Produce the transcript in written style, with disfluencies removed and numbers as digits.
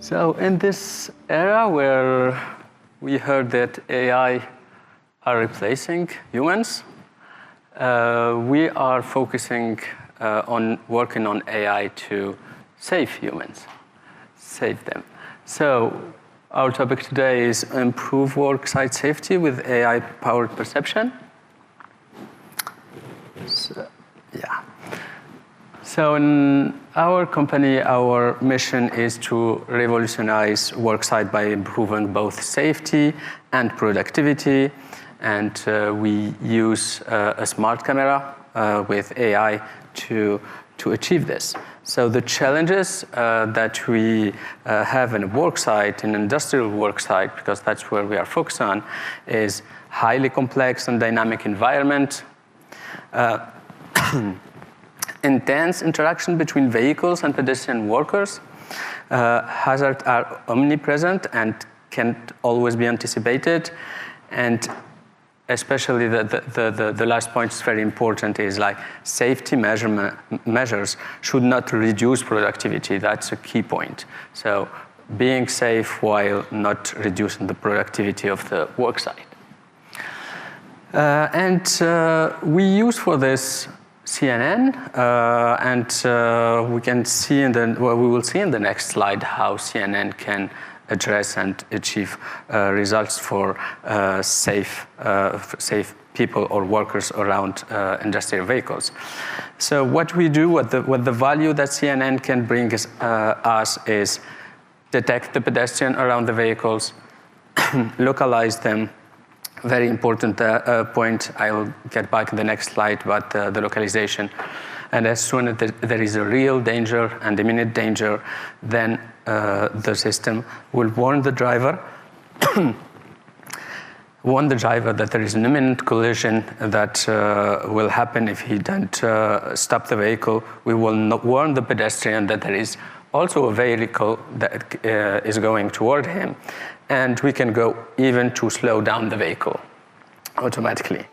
So in this era where we heard that AI are replacing humans, we are focusing on working on AI to save humans, save them. So our topic today is improve worksite safety with AI-powered perception. So in our company, our mission is to revolutionize worksite by improving both safety and productivity. And we use a smart camera with AI to achieve this. So the challenges that we have in a worksite, in an industrial worksite, because that's where we are focused on, is highly complex and dynamic environment, intense interaction between vehicles and pedestrian workers. Hazards are omnipresent and can't always be anticipated. And especially the last point is very important, is like safety measures should not reduce productivity. That's a key point. So being safe while not reducing the productivity of the worksite. We use for this CNN, and we can see we will see in the next slide how CNN can address and achieve results for safe people or workers around industrial vehicles. So what we do, what the value that CNN can bring us is detect the pedestrian around the vehicles, localize them. Very important point. I'll get back in the next slide about the localization. And as soon as there is a real danger and imminent danger, then the system will warn the driver that there is an imminent collision that will happen if he doesn't stop the vehicle. We will not warn the pedestrian that there is also a vehicle that is going toward him, and we can go even to slow down the vehicle automatically.